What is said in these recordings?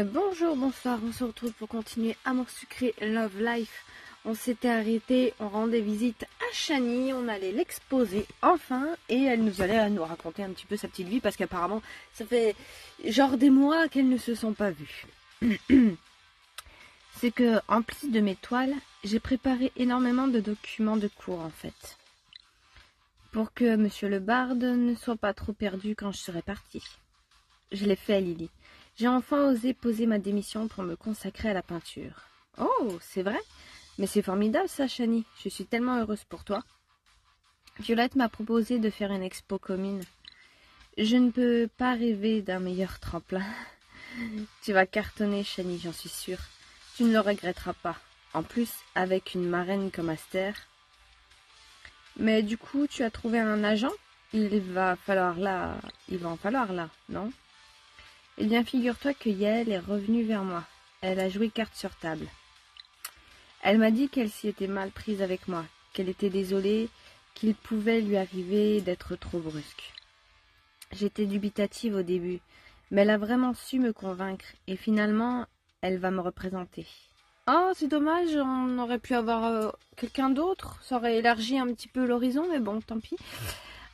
Bonjour, bonsoir, on se retrouve pour continuer Amour Sucré Love Life. On s'était arrêté, on rendait visite à Shani, on allait l'exposer enfin et elle nous allait nous raconter un petit peu sa petite vie parce qu'apparemment ça fait genre des mois qu'elles ne se sont pas vues. C'est que en plus de mes toiles, j'ai préparé énormément de documents de cours en fait. Pour que Monsieur le Barde ne soit pas trop perdu quand je serai partie. Je l'ai fait, Lily. J'ai enfin osé poser ma démission pour me consacrer à la peinture. Oh, c'est vrai? Mais c'est formidable ça, Shani. Je suis tellement heureuse pour toi. Violette m'a proposé de faire une expo commune. Je ne peux pas rêver d'un meilleur tremplin. Tu vas cartonner, Shani, j'en suis sûre. Tu ne le regretteras pas. En plus, avec une marraine comme Aster. Mais du coup, tu as trouvé un agent? Il va en falloir là, non? Eh bien, figure-toi que Yael est revenue vers moi. Elle a joué carte sur table. Elle m'a dit qu'elle s'y était mal prise avec moi, qu'elle était désolée, qu'il pouvait lui arriver d'être trop brusque. J'étais dubitative au début, mais elle a vraiment su me convaincre, et finalement, elle va me représenter. Oh, c'est dommage, on aurait pu avoir quelqu'un d'autre, ça aurait élargi un petit peu l'horizon, mais bon, tant pis.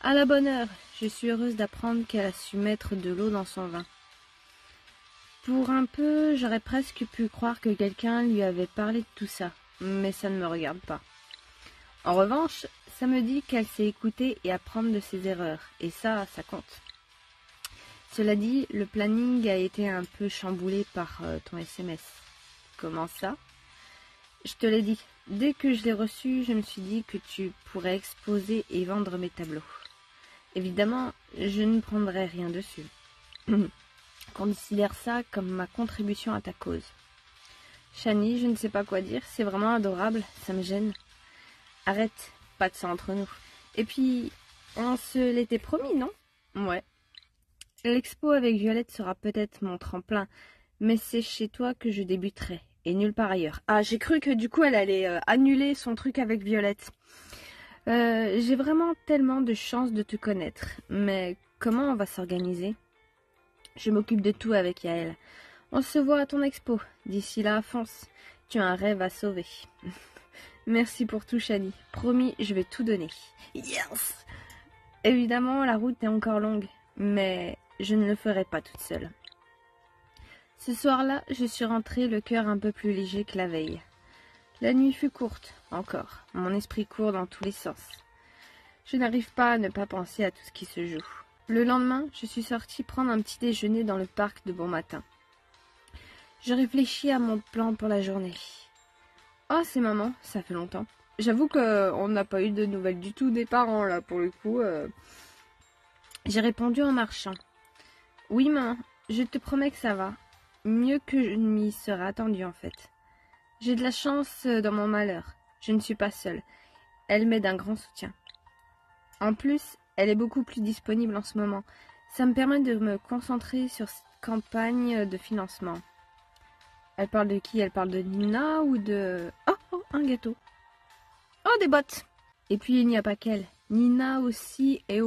À la bonne heure, je suis heureuse d'apprendre qu'elle a su mettre de l'eau dans son vin. Pour un peu, j'aurais presque pu croire que quelqu'un lui avait parlé de tout ça, mais ça ne me regarde pas. En revanche, ça me dit qu'elle sait écouter et apprendre de ses erreurs, et ça compte. Cela dit, le planning a été un peu chamboulé par ton SMS. Comment ça? Je te l'ai dit, dès que je l'ai reçu, je me suis dit que tu pourrais exposer et vendre mes tableaux. Évidemment, je ne prendrai rien dessus. Considère ça comme ma contribution à ta cause. Shani, je ne sais pas quoi dire, c'est vraiment adorable, ça me gêne. Arrête, pas de ça entre nous. Et puis, on se l'était promis, non? Ouais. L'expo avec Violette sera peut-être mon tremplin, mais c'est chez toi que je débuterai, et nulle part ailleurs. Ah, j'ai cru que du coup elle allait annuler son truc avec Violette. J'ai vraiment tellement de chance de te connaître, mais comment on va s'organiser? Je m'occupe de tout avec Yael. On se voit à ton expo. D'ici là, fonce. Tu as un rêve à sauver. Merci pour tout, Shani. Promis, je vais tout donner. Yes! Évidemment, la route est encore longue, mais je ne le ferai pas toute seule. Ce soir-là, je suis rentrée le cœur un peu plus léger que la veille. La nuit fut courte, encore. Mon esprit court dans tous les sens. Je n'arrive pas à ne pas penser à tout ce qui se joue. Le lendemain, je suis sortie prendre un petit déjeuner dans le parc de bon matin. Je réfléchis à mon plan pour la journée. Oh, c'est maman, ça fait longtemps. J'avoue qu'on n'a pas eu de nouvelles du tout des parents, là, pour le coup. J'ai répondu en marchant. Oui, maman, je te promets que ça va. Mieux que je ne m'y serais attendue, en fait. J'ai de la chance dans mon malheur. Je ne suis pas seule. Elle m'est d'un grand soutien. En plus, elle est beaucoup plus disponible en ce moment. Ça me permet de me concentrer sur cette campagne de financement. Elle parle de qui? Elle parle de Nina ou de... Oh, un gâteau. Oh, des bottes. Et puis, il n'y a pas qu'elle. Nina aussi est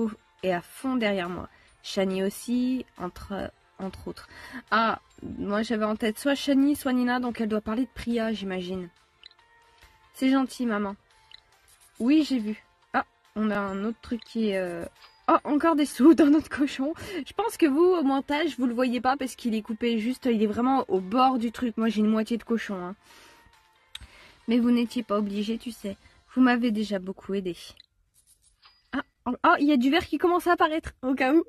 à fond derrière moi. Shani aussi, entre autres. Ah, moi j'avais en tête soit Shani, soit Nina, donc elle doit parler de Priya, j'imagine. C'est gentil, maman. Oui, j'ai vu. Ah, on a un autre truc qui est... Oh, encore des sous dans notre cochon. Je pense que vous, au montage, vous le voyez pas parce qu'il est coupé juste, il est vraiment au bord du truc. Moi, j'ai une moitié de cochon. Hein. Mais vous n'étiez pas obligé, tu sais. Vous m'avez déjà beaucoup aidé. Ah, il y a du verre qui commence à apparaître, au cas où.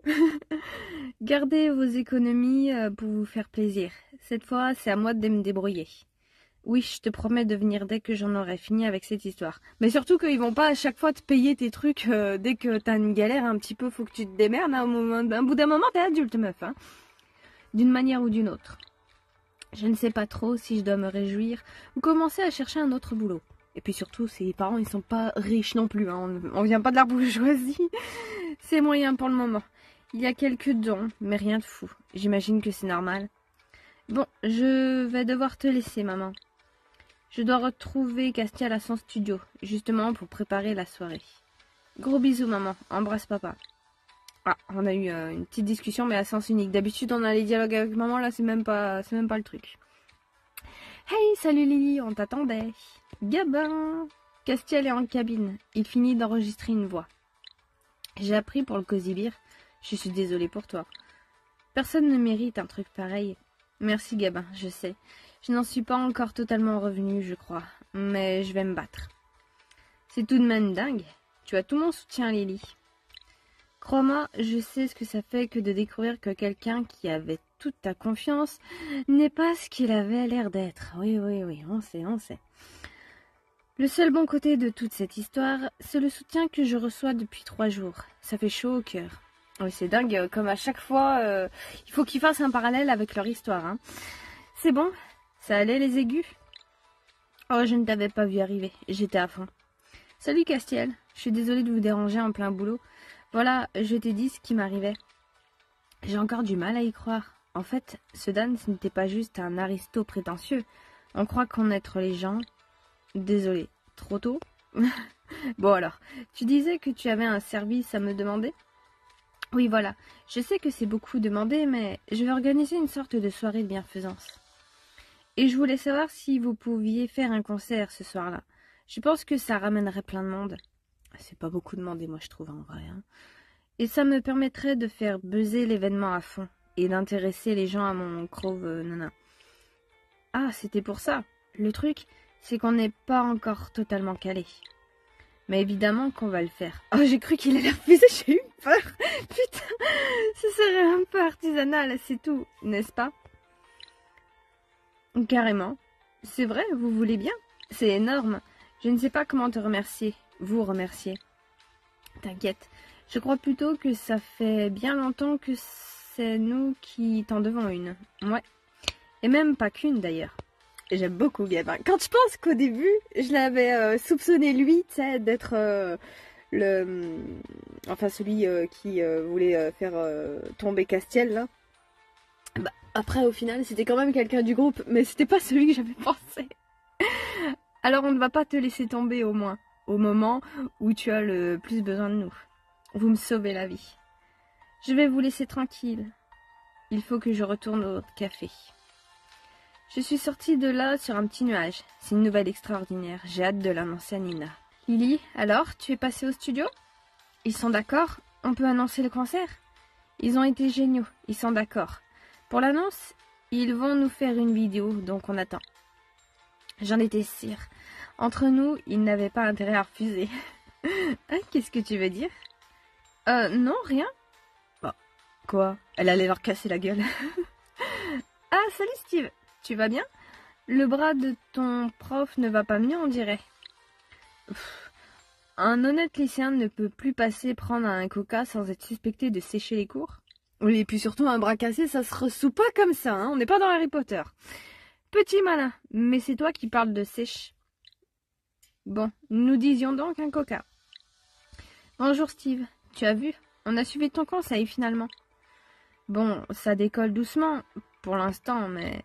Gardez vos économies pour vous faire plaisir. Cette fois, c'est à moi de me débrouiller. Oui, je te promets de venir dès que j'en aurai fini avec cette histoire. Mais surtout qu'ils vont pas à chaque fois te payer tes trucs dès que t'as une galère un petit peu, faut que tu te démerdes. Hein, un bout d'un moment, t'es adulte, meuf. Hein, d'une manière ou d'une autre. Je ne sais pas trop si je dois me réjouir ou commencer à chercher un autre boulot. Et puis surtout, ses parents, ils sont pas riches non plus. Hein. On vient pas de la bourgeoisie. C'est moyen pour le moment. Il y a quelques dons, mais rien de fou. J'imagine que c'est normal. Bon, je vais devoir te laisser, maman. Je dois retrouver Castiel à son studio, justement pour préparer la soirée. Gros bisous, maman. Embrasse papa. Ah, on a eu une petite discussion, mais à sens unique. D'habitude, on a les dialogues avec maman, là, c'est même pas le truc. Hey, salut Lily, on t'attendait. Gabin. Castiel est en cabine. Il finit d'enregistrer une voix. J'ai appris pour le Cosibir. Je suis désolée pour toi. Personne ne mérite un truc pareil. Merci Gabin, je sais. Je n'en suis pas encore totalement revenue, je crois. Mais je vais me battre. C'est tout de même dingue. Tu as tout mon soutien, Lily. Crois-moi, je sais ce que ça fait que de découvrir que quelqu'un qui avait toute ta confiance n'est pas ce qu'il avait l'air d'être. Oui, on sait. Le seul bon côté de toute cette histoire, c'est le soutien que je reçois depuis 3 jours. Ça fait chaud au cœur. Oui, c'est dingue, comme à chaque fois, il faut qu'ils fassent un parallèle avec leur histoire. Hein. C'est bon, ça allait les aigus? Oh, je ne t'avais pas vu arriver, j'étais à fond. Salut Castiel, je suis désolée de vous déranger en plein boulot. Voilà, je t'ai dit ce qui m'arrivait. J'ai encore du mal à y croire. En fait, ce Dan, ce n'était pas juste un aristo prétentieux. On croit connaître les gens. Désolée, trop tôt? Bon alors, tu disais que tu avais un service à me demander? Oui, voilà. Je sais que c'est beaucoup demandé, mais je vais organiser une sorte de soirée de bienfaisance. Et je voulais savoir si vous pouviez faire un concert ce soir-là. Je pense que ça ramènerait plein de monde. C'est pas beaucoup demandé, moi, je trouve, en vrai. Hein. Et ça me permettrait de faire buzzer l'événement à fond et d'intéresser les gens à mon Grove nana. Ah, c'était pour ça. Le truc, c'est qu'on n'est pas encore totalement calé. Mais évidemment qu'on va le faire. Oh, j'ai cru qu'il allait refuser, j'ai eu peur. Putain, ce serait un peu artisanal, c'est tout, n'est-ce pas? Carrément. C'est vrai, vous voulez bien? C'est énorme. Je ne sais pas comment te remercier. Vous remercier. T'inquiète. Je crois plutôt que ça fait bien longtemps que c'est nous qui t'en devons une. Ouais. Et même pas qu'une d'ailleurs. J'aime beaucoup Gabin. Quand je pense qu'au début, je l'avais soupçonné lui, tu sais, d'être celui qui voulait faire tomber Castiel, là. Bah, après, au final, c'était quand même quelqu'un du groupe, mais c'était pas celui que j'avais pensé. Alors on ne va pas te laisser tomber au moins, au moment où tu as le plus besoin de nous. Vous me sauvez la vie. Je vais vous laisser tranquille. Il faut que je retourne au café. Je suis sortie de là sur un petit nuage. C'est une nouvelle extraordinaire. J'ai hâte de l'annoncer à Nina. Lily, alors, tu es passée au studio? Ils sont d'accord? On peut annoncer le concert? Ils ont été géniaux. Ils sont d'accord. Pour l'annonce, ils vont nous faire une vidéo, donc on attend. J'en étais sûre. Entre nous, ils n'avaient pas intérêt à refuser. Hein, qu'est-ce que tu veux dire? Non, rien. Bon, quoi? Elle allait leur casser la gueule. Ah, salut Steve. Tu vas bien? Le bras de ton prof ne va pas mieux, on dirait. Un honnête lycéen ne peut plus passer prendre un coca sans être suspecté de sécher les cours. Oui, et puis surtout un bras cassé, ça se ressout pas comme ça, hein. On n'est pas dans Harry Potter. Petit malin, mais c'est toi qui parles de sèche. Bon, nous disions donc un coca. Bonjour Steve, tu as vu? On a suivi ton conseil finalement. Bon, ça décolle doucement, pour l'instant, mais...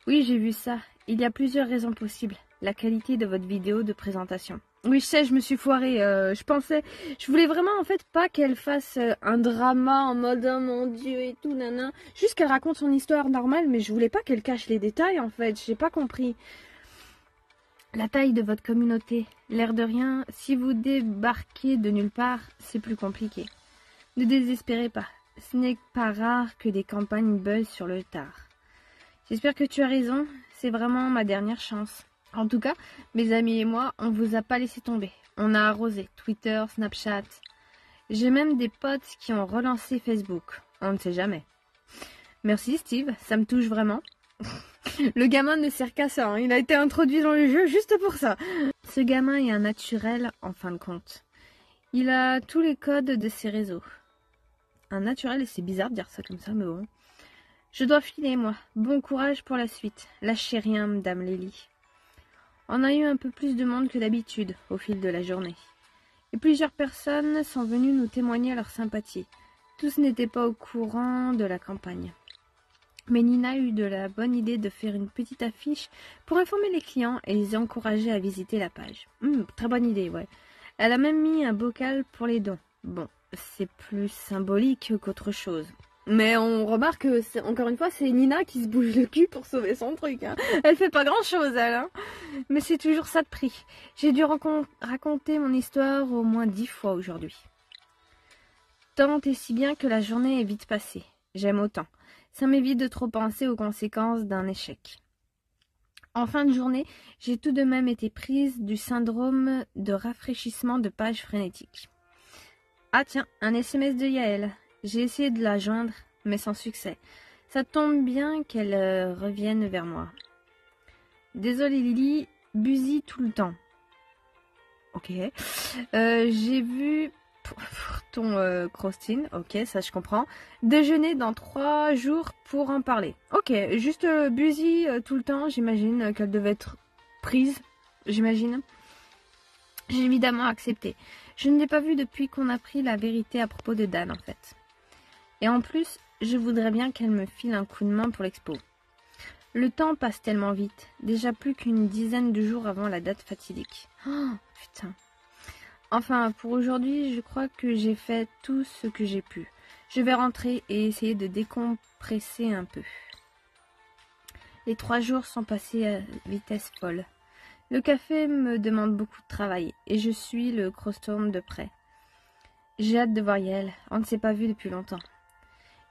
Oui, j'ai vu ça. Il y a plusieurs raisons possibles. La qualité de votre vidéo de présentation. Oui, je sais, je me suis foirée. Je voulais vraiment en fait pas qu'elle fasse un drama en mode oh mon Dieu et tout, nana. Juste qu'elle raconte son histoire normale, mais je voulais pas qu'elle cache les détails en fait. J'ai pas compris. La taille de votre communauté. L'air de rien, si vous débarquez de nulle part, c'est plus compliqué. Ne désespérez pas. Ce n'est pas rare que des campagnes buzzent sur le tard. J'espère que tu as raison. C'est vraiment ma dernière chance. En tout cas, mes amis et moi, on vous a pas laissé tomber. On a arrosé Twitter, Snapchat. J'ai même des potes qui ont relancé Facebook. On ne sait jamais. Merci Steve, ça me touche vraiment. Le gamin ne sert qu'à ça, hein. Il a été introduit dans le jeu juste pour ça. Ce gamin est un naturel en fin de compte. Il a tous les codes de ses réseaux. Un naturel, et c'est bizarre de dire ça comme ça, mais bon. Je dois filer, moi. Bon courage pour la suite. Lâchez rien, Madame Lily. On a eu un peu plus de monde que d'habitude au fil de la journée. Et plusieurs personnes sont venues nous témoigner leur sympathie. Tous n'étaient pas au courant de la campagne. Mais Nina a eu de la bonne idée de faire une petite affiche pour informer les clients et les encourager à visiter la page. Très bonne idée, ouais. Elle a même mis un bocal pour les dons. Bon, c'est plus symbolique qu'autre chose. Mais on remarque que, encore une fois, c'est Nina qui se bouge le cul pour sauver son truc. Hein. Elle fait pas grand-chose, elle. Hein. Mais c'est toujours ça de prix. J'ai dû raconter mon histoire au moins 10 fois aujourd'hui. Tant et si bien que la journée est vite passée. J'aime autant. Ça m'évite de trop penser aux conséquences d'un échec. En fin de journée, j'ai tout de même été prise du syndrome de rafraîchissement de page frénétique. Ah tiens, un SMS de Yael. J'ai essayé de la joindre, mais sans succès. Ça tombe bien qu'elle revienne vers moi. Désolée Lily, busy tout le temps. Ok. J'ai vu pour ton crostine, ok, ça je comprends. Déjeuner dans 3 jours pour en parler. Ok, juste busy tout le temps, j'imagine qu'elle devait être prise, j'imagine. J'ai évidemment accepté. Je ne l'ai pas vue depuis qu'on a appris la vérité à propos de Dan en fait. Et en plus, je voudrais bien qu'elle me file un coup de main pour l'expo. Le temps passe tellement vite, déjà plus qu'une dizaine de jours avant la date fatidique. Oh, putain. Enfin, pour aujourd'hui, je crois que j'ai fait tout ce que j'ai pu. Je vais rentrer et essayer de décompresser un peu. Les 3 jours sont passés à vitesse folle. Le café me demande beaucoup de travail et je suis le crosstown de près. J'ai hâte de voir Yael, on ne s'est pas vu depuis longtemps.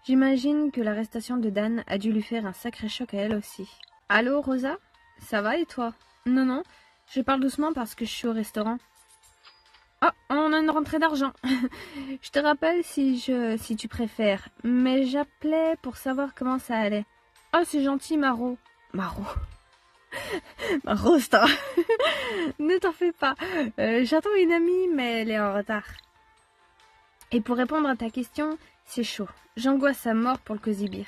J'imagine que l'arrestation de Dan a dû lui faire un sacré choc à elle aussi. Allô, Rosa? Ça va et toi? Non, non, je parle doucement parce que je suis au restaurant. Oh, on a une rentrée d'argent. Je te rappelle si tu préfères, mais j'appelais pour savoir comment ça allait. Oh, c'est gentil, Maro. Maro? Maro, ça. Ne t'en fais pas. J'attends une amie, mais elle est en retard. Et pour répondre à ta question, c'est chaud. J'angoisse à mort pour le Cosy Beer.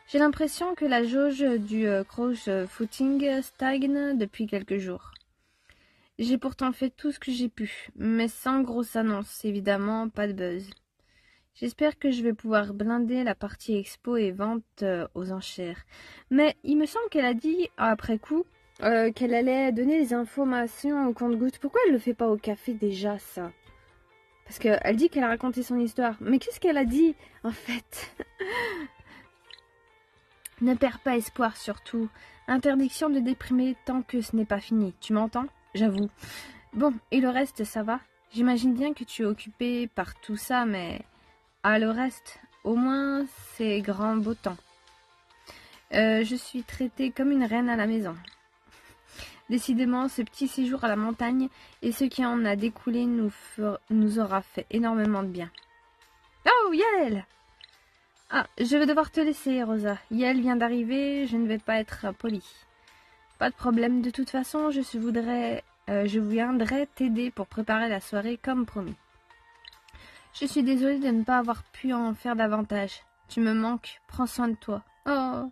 J'ai l'impression que la jauge du cross-footing stagne depuis quelques jours. J'ai pourtant fait tout ce que j'ai pu, mais sans grosse annonce, évidemment, pas de buzz. J'espère que je vais pouvoir blinder la partie expo et vente aux enchères. Mais il me semble qu'elle a dit, après coup, qu'elle allait donner les informations au compte-gouttes. Pourquoi elle le fait pas au café déjà, ça? Parce qu'elle dit qu'elle a raconté son histoire. Mais qu'est-ce qu'elle a dit, en fait? Ne perds pas espoir, surtout. Interdiction de déprimer tant que ce n'est pas fini. Tu m'entends? J'avoue. Bon, et le reste, ça va? J'imagine bien que tu es occupée par tout ça, mais... Ah, le reste, au moins, c'est grand beau temps. Je suis traitée comme une reine à la maison. Décidément, ce petit séjour à la montagne et ce qui en a découlé nous aura fait énormément de bien. Oh, Yael! Ah, je vais devoir te laisser, Rosa. Yael vient d'arriver, je ne vais pas être polie. Pas de problème, de toute façon, je viendrai t'aider pour préparer la soirée comme promis. Je suis désolée de ne pas avoir pu en faire davantage. Tu me manques, prends soin de toi. Oh,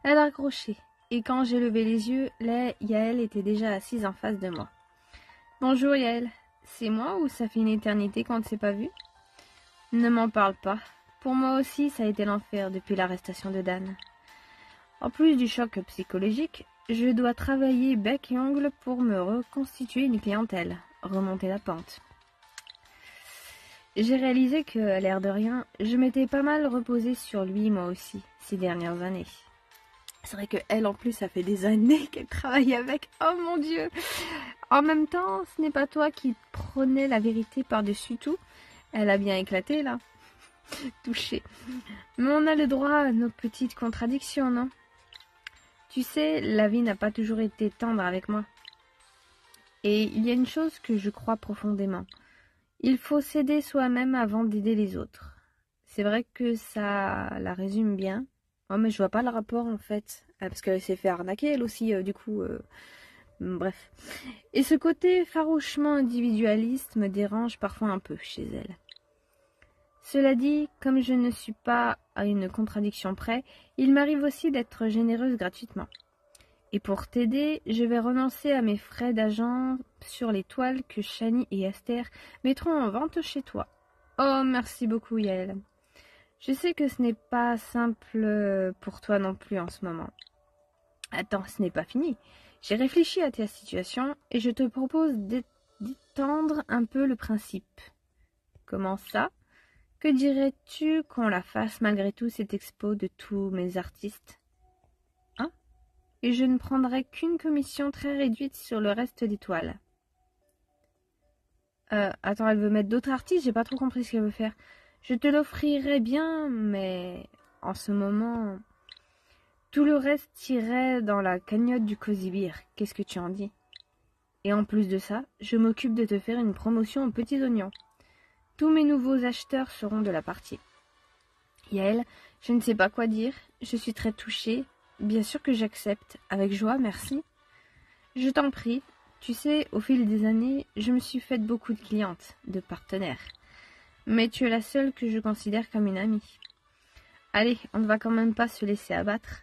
elle a raccroché. Et quand j'ai levé les yeux, Yael était déjà assise en face de moi. Bonjour Yael, c'est moi ou ça fait une éternité qu'on ne s'est pas vu? Ne m'en parle pas. Pour moi aussi, ça a été l'enfer depuis l'arrestation de Dan. En plus du choc psychologique, je dois travailler bec et ongle pour me reconstituer une clientèle, remonter la pente. J'ai réalisé que, à l'air de rien, je m'étais pas mal reposée sur lui moi aussi, ces dernières années. C'est vrai qu'elle, en plus, ça fait des années qu'elle travaille avec. Oh mon Dieu! En même temps, ce n'est pas toi qui prenais la vérité par-dessus tout. Elle a bien éclaté, là. Touché. Mais on a le droit à nos petites contradictions, non? Tu sais, la vie n'a pas toujours été tendre avec moi. Et il y a une chose que je crois profondément. Il faut s'aider soi-même avant d'aider les autres. C'est vrai que ça la résume bien. Oh, mais je vois pas le rapport, en fait. Parce qu'elle s'est fait arnaquer, elle aussi, du coup... Bref. Et ce côté farouchement individualiste me dérange parfois un peu chez elle. Cela dit, comme je ne suis pas à une contradiction près, il m'arrive aussi d'être généreuse gratuitement. Et pour t'aider, je vais renoncer à mes frais d'agent sur les toiles que Shani et Esther mettront en vente chez toi. Oh, merci beaucoup, Yael. Je sais que ce n'est pas simple pour toi non plus en ce moment. Attends, ce n'est pas fini. J'ai réfléchi à ta situation et je te propose d'étendre un peu le principe. Comment ça? Que dirais-tu qu'on la fasse malgré tout, cette expo de tous mes artistes? Hein? Et je ne prendrai qu'une commission très réduite sur le reste des toiles. Attends, elle veut mettre d'autres artistes? J'ai pas trop compris ce qu'elle veut faire. Je te l'offrirai bien, mais en ce moment, tout le reste irait dans la cagnotte du Cosy Beer. Qu'est-ce que tu en dis? Et en plus de ça, je m'occupe de te faire une promotion aux petits oignons. Tous mes nouveaux acheteurs seront de la partie. Yael, je ne sais pas quoi dire. Je suis très touchée. Bien sûr que j'accepte. Avec joie, merci. Je t'en prie. Tu sais, au fil des années, je me suis faite beaucoup de clientes, de partenaires. Mais tu es la seule que je considère comme une amie. Allez, on ne va quand même pas se laisser abattre.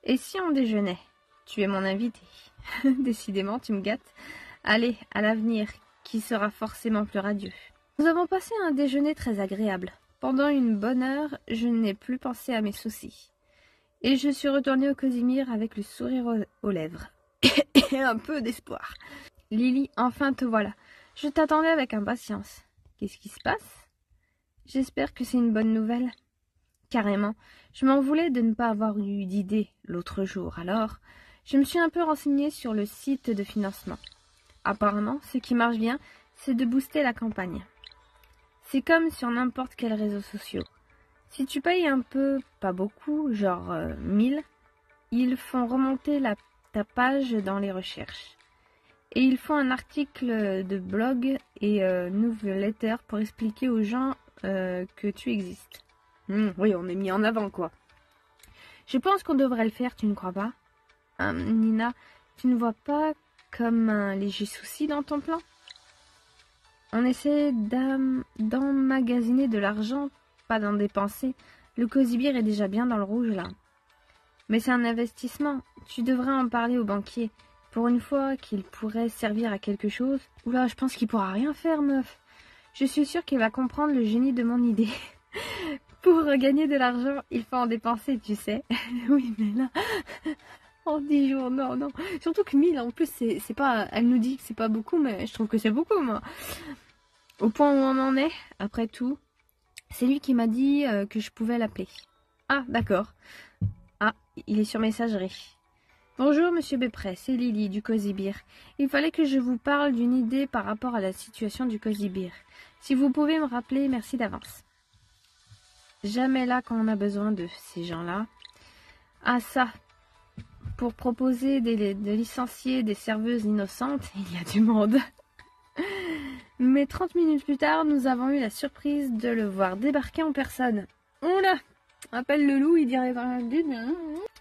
Et si on déjeunait? Tu es mon invité. Décidément, tu me gâtes. Allez, à l'avenir, qui sera forcément plus radieux. Nous avons passé un déjeuner très agréable. Pendant une bonne heure, je n'ai plus pensé à mes soucis. Et je suis retournée au Cosy Beer avec le sourire aux lèvres. Et un peu d'espoir. Lily, enfin te voilà. Je t'attendais avec impatience. Qu'est-ce qui se passe? J'espère que c'est une bonne nouvelle. Carrément. Je m'en voulais de ne pas avoir eu d'idée l'autre jour. Alors, je me suis un peu renseignée sur le site de financement. Apparemment, ce qui marche bien, c'est de booster la campagne. C'est comme sur n'importe quel réseau social. Si tu payes un peu, pas beaucoup, genre 1000, ils font remonter ta page dans les recherches. Et ils font un article de blog et newsletter pour expliquer aux gens que tu existes. Oui, on est mis en avant, quoi. Je pense qu'on devrait le faire, tu ne crois pas? Nina, tu ne vois pas comme un léger souci dans ton plan? On essaie d'emmagasiner de l'argent, pas d'en dépenser. Le Cosy Beer est déjà bien dans le rouge, là. Mais c'est un investissement. Tu devrais en parler au banquier. Pour une fois qu'il pourrait servir à quelque chose. Oula, je pense qu'il pourra rien faire, meuf. Je suis sûre qu'il va comprendre le génie de mon idée. Pour gagner de l'argent, il faut en dépenser, tu sais. Oui, mais là... En 10 jours, non, non. Surtout que 1000, en plus, c'est pas... Elle nous dit que c'est pas beaucoup, mais je trouve que c'est beaucoup, moi. Au point où on en est, après tout, c'est lui qui m'a dit que je pouvais l'appeler. Ah, d'accord. Ah, il est sur messagerie. Bonjour, monsieur Bepré, c'est Lily du Cosy Beer. Il fallait que je vous parle d'une idée par rapport à la situation du Cosy Beer. Si vous pouvez me rappeler, merci d'avance. Jamais là quand on a besoin de ces gens-là. Ah ça, pour proposer de licencier des serveuses innocentes, il y a du monde. Mais 30 minutes plus tard, nous avons eu la surprise de le voir débarquer en personne. Oula, appelle le loup, il dirait...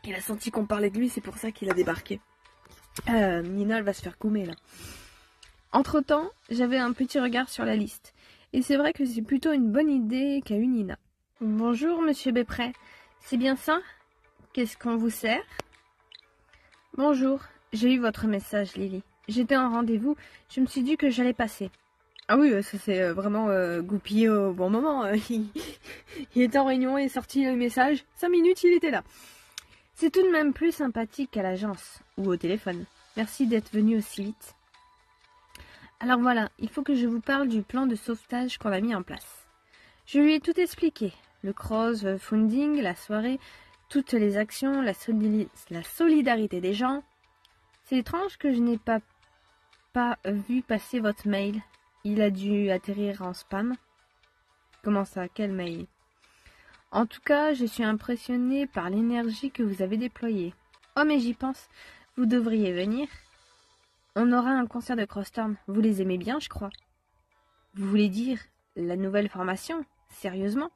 Il a senti qu'on parlait de lui, c'est pour ça qu'il a débarqué. Nina, elle va se faire coumer, là. Entre-temps, j'avais un petit regard sur la liste. Et c'est vrai que c'est plutôt une bonne idée qu'a eu Nina. Bonjour, monsieur Bepré. C'est bien ça? Qu'est-ce qu'on vous sert? Bonjour, j'ai eu votre message, Lily. J'étais en rendez-vous, je me suis dit que j'allais passer. Ah oui, ça s'est vraiment goupillé au bon moment. Il était en réunion et est sorti le message. 5 minutes, il était là. C'est tout de même plus sympathique qu'à l'agence ou au téléphone. Merci d'être venu aussi vite. Alors voilà, il faut que je vous parle du plan de sauvetage qu'on a mis en place. Je lui ai tout expliqué. Le crowdfunding, la soirée, toutes les actions, la solidarité des gens. C'est étrange que je n'ai pas vu passer votre mail. Il a dû atterrir en spam. Comment ça? Quel mail? En tout cas, je suis impressionnée par l'énergie que vous avez déployée. Oh, mais j'y pense. Vous devriez venir. On aura un concert de Crosstown. Vous les aimez bien, je crois. Vous voulez dire la nouvelle formation? Sérieusement?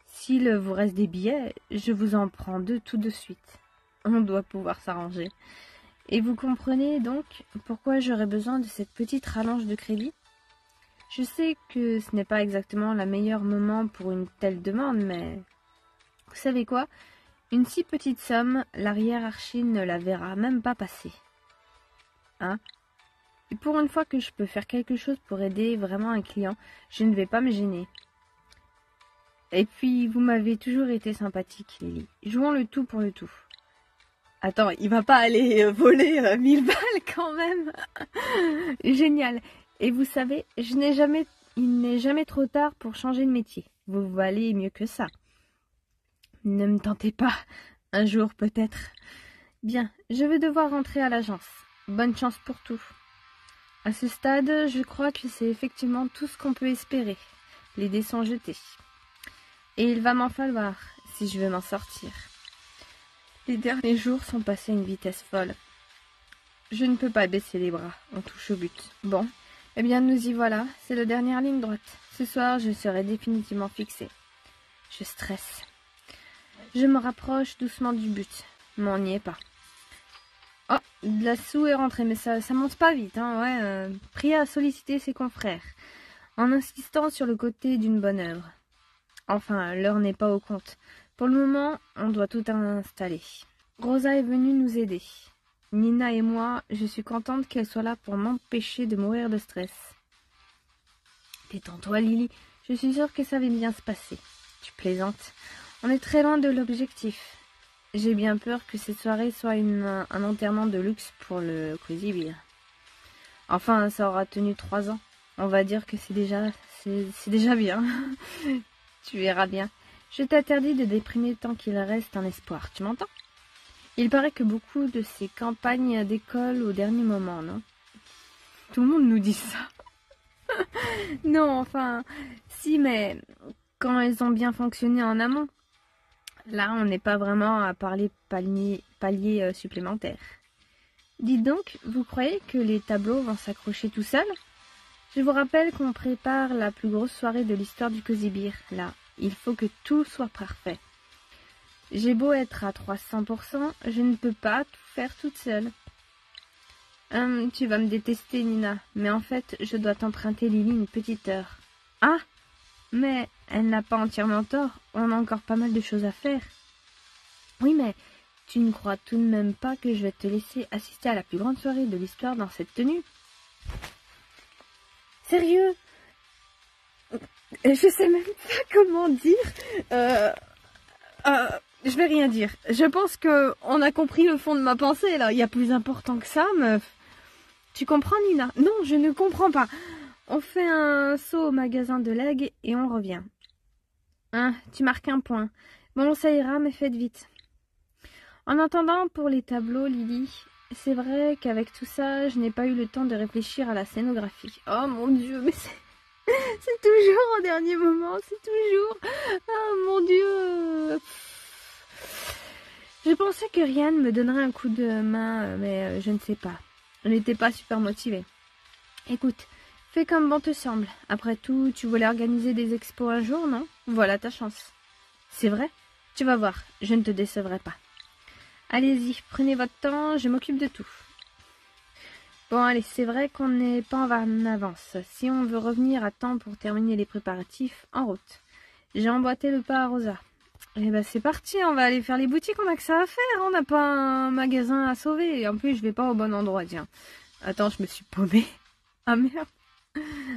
S'il vous reste des billets, je vous en prends 2 tout de suite. On doit pouvoir s'arranger. Et vous comprenez donc pourquoi j'aurais besoin de cette petite rallonge de crédit? Je sais que ce n'est pas exactement le meilleur moment pour une telle demande, mais... Vous savez quoi? Une si petite somme, la hiérarchie ne la verra même pas passer. Hein? Et pour une fois que je peux faire quelque chose pour aider vraiment un client, je ne vais pas me gêner. Et puis, vous m'avez toujours été sympathique, Lily. Jouons le tout pour le tout. Attends, il va pas aller voler 1000 balles quand même. Génial. Et vous savez, je n'ai jamais il n'est jamais trop tard pour changer de métier. Vous valez mieux que ça. Ne me tentez pas. Un jour peut-être. Bien, je vais devoir rentrer à l'agence. Bonne chance pour tout. À ce stade, je crois que c'est effectivement tout ce qu'on peut espérer. Les dés sont jetés. Et il va m'en falloir, si je veux m'en sortir. Les derniers jours sont passés à une vitesse folle. Je ne peux pas baisser les bras, on touche au but. Bon, eh bien nous y voilà, c'est la dernière ligne droite. Ce soir, je serai définitivement fixée. Je stresse. Je me rapproche doucement du but, mais on n'y est pas. Oh, de la soue est rentrée, mais ça monte pas vite, hein, ouais. Pria à solliciter ses confrères, en insistant sur le côté d'une bonne œuvre. Enfin, l'heure n'est pas au compte. Pour le moment, on doit tout installer. Rosa est venue nous aider. Nina et moi, je suis contente qu'elle soit là pour m'empêcher de mourir de stress. Détends-toi, Lily. Je suis sûre que ça va bien se passer. Tu plaisantes. On est très loin de l'objectif. J'ai bien peur que cette soirée soit un enterrement de luxe pour le Cozy Beer. Enfin, ça aura tenu 3 ans. On va dire que c'est déjà bien. Tu verras bien. Je t'interdis de déprimer tant qu'il reste un espoir. Tu m'entends? Il paraît que beaucoup de ces campagnes décollent au dernier moment, non? Tout le monde nous dit ça. Non, enfin, si, mais quand elles ont bien fonctionné en amont. Là, on n'est pas vraiment à parler palier supplémentaire. Dites donc, vous croyez que les tableaux vont s'accrocher tout seuls? Je vous rappelle qu'on prépare la plus grosse soirée de l'histoire du Cozy Beer. Là, il faut que tout soit parfait. J'ai beau être à 300%, je ne peux pas tout faire toute seule. Tu vas me détester, Nina, mais en fait, je dois t'emprunter Lily une petite heure. Ah, mais elle n'a pas entièrement tort, on a encore pas mal de choses à faire. Oui, mais tu ne crois tout de même pas que je vais te laisser assister à la plus grande soirée de l'histoire dans cette tenue? Sérieux? Je sais même pas comment dire. Je vais rien dire. Je pense que on a compris le fond de ma pensée, là. Il y a plus important que ça, meuf. Tu comprends, Nina? Non, je ne comprends pas. On fait un saut au magasin de legs et on revient. Hein, tu marques un point. Bon, ça ira, mais faites vite. En attendant, pour les tableaux, Lily, c'est vrai qu'avec tout ça, je n'ai pas eu le temps de réfléchir à la scénographie. Oh mon Dieu, mais c'est toujours au dernier moment, c'est toujours... Oh mon Dieu. Je pensais que Ryan me donnerait un coup de main, mais je ne sais pas. Je n'étais pas super motivée. Écoute, fais comme bon te semble. Après tout, tu voulais organiser des expos un jour, non? Voilà ta chance. C'est vrai? Tu vas voir, je ne te décevrai pas. Allez-y, prenez votre temps, je m'occupe de tout. Bon, allez, c'est vrai qu'on n'est pas en avance. Si on veut revenir à temps pour terminer les préparatifs, en route. J'ai emboîté le pas à Rosa. Eh ben c'est parti, on va aller faire les boutiques, on a que ça à faire, on n'a pas un magasin à sauver. Et en plus, je vais pas au bon endroit, tiens. Attends, je me suis paumée. Ah merde.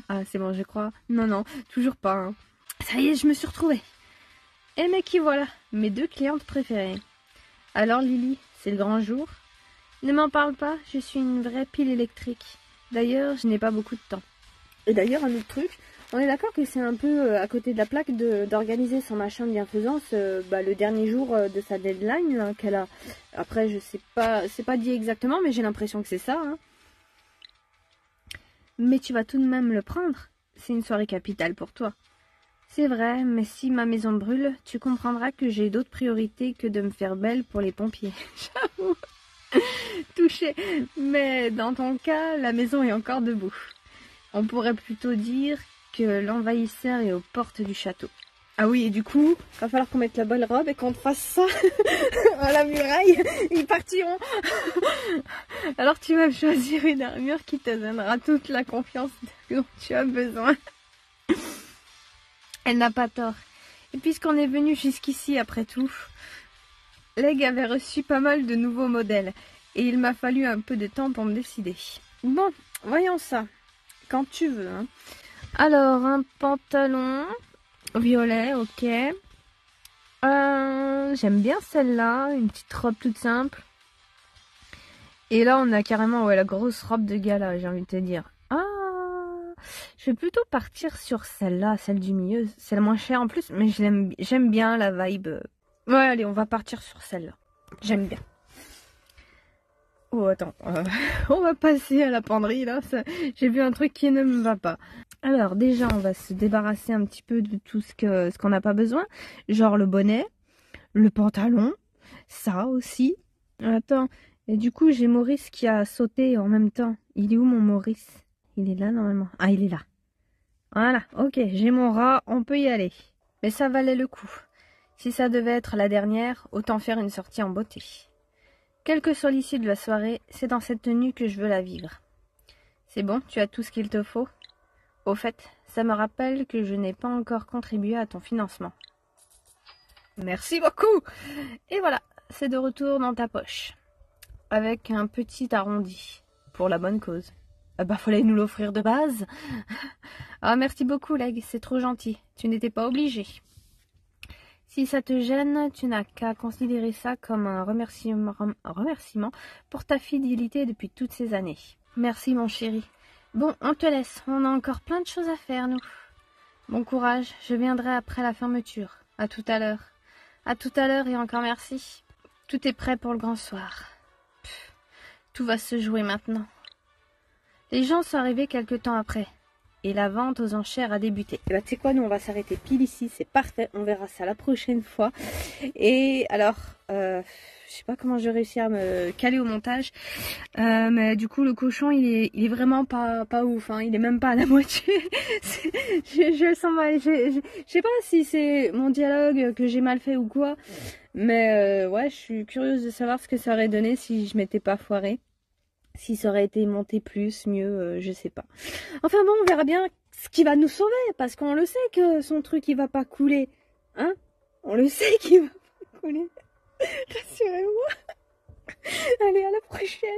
Ah, c'est bon, je crois. Non, toujours pas. Hein. Ça y est, je me suis retrouvée. Et mais qui voilà, mes 2 clientes préférées. Alors Lily, c'est le grand jour? Ne m'en parle pas, je suis une vraie pile électrique. D'ailleurs, je n'ai pas beaucoup de temps. Et d'ailleurs, un autre truc, on est d'accord que c'est un peu à côté de la plaque d'organiser son machin de bienfaisance le dernier jour de sa deadline là, qu'elle a. Après, je sais pas, c'est pas dit exactement, mais j'ai l'impression que c'est ça. Hein. Mais tu vas tout de même le prendre. C'est une soirée capitale pour toi. C'est vrai, mais si ma maison brûle, tu comprendras que j'ai d'autres priorités que de me faire belle pour les pompiers. J'avoue. Touché. Mais dans ton cas, la maison est encore debout. On pourrait plutôt dire que l'envahisseur est aux portes du château. Ah oui, et du coup, va falloir qu'on mette la bonne robe et qu'on te fasse ça à la muraille. Ils partiront. Alors tu vas choisir une armure qui te donnera toute la confiance dont tu as besoin. Elle n'a pas tort. Et puisqu'on est venu jusqu'ici après tout, Leg avait reçu pas mal de nouveaux modèles. Et il m'a fallu un peu de temps pour me décider. Bon, voyons ça. Quand tu veux. Hein. Alors, un pantalon violet, ok. J'aime bien celle-là. Une petite robe toute simple. Et là, on a carrément la grosse robe de gala, j'ai envie de te dire. Ah, Je vais plutôt partir sur celle-là, celle du milieu. C'est la moins chère en plus, mais j'aime bien la vibe. Ouais, allez, on va partir sur celle-là. J'aime bien. Oh, attends. On va passer à la penderie, là. J'ai vu un truc qui ne me va pas. Alors, déjà, on va se débarrasser un petit peu de tout ce qu'on n'a pas besoin. Genre le bonnet, le pantalon, ça aussi. Attends. Et du coup, j'ai Maurice qui a sauté en même temps. Il est où, mon Maurice? Il est là, normalement. Ah, il est là. Voilà, ok, j'ai mon rat, on peut y aller. Mais ça valait le coup. Si ça devait être la dernière, autant faire une sortie en beauté. Quel que soit l'issue de la soirée, c'est dans cette tenue que je veux la vivre. C'est bon, tu as tout ce qu'il te faut? Au fait, ça me rappelle que je n'ai pas encore contribué à ton financement. Merci beaucoup! Et voilà, c'est de retour dans ta poche. Avec un petit arrondi. Pour la bonne cause. Ah bah, fallait nous l'offrir de base. Ah, merci beaucoup, Leg, c'est trop gentil. Tu n'étais pas obligé. Si ça te gêne, tu n'as qu'à considérer ça comme un remerciement pour ta fidélité depuis toutes ces années. Merci, mon chéri. Bon, on te laisse. On a encore plein de choses à faire, nous. Bon courage. Je viendrai après la fermeture. À tout à l'heure. À tout à l'heure et encore merci. Tout est prêt pour le grand soir. Pff, tout va se jouer maintenant. Les gens sont arrivés quelque temps après. Et la vente aux enchères a débuté. Et bah tu sais quoi, nous on va s'arrêter pile ici, c'est parfait, on verra ça la prochaine fois. Et alors, je sais pas comment je vais réussir à me caler au montage, mais du coup le cochon il est vraiment pas ouf, hein. Il est même pas à la moitié. Je le sens mal, je sais pas si c'est mon dialogue que j'ai mal fait ou quoi, mais ouais, je suis curieuse de savoir ce que ça aurait donné si je m'étais pas foirée. Si ça aurait été monté plus, mieux, je sais pas. Enfin bon, on verra bien ce qui va nous sauver, parce qu'on le sait que son truc il va pas couler. Hein? On le sait qu'il va pas couler. Rassurez-moi. Allez, à la prochaine.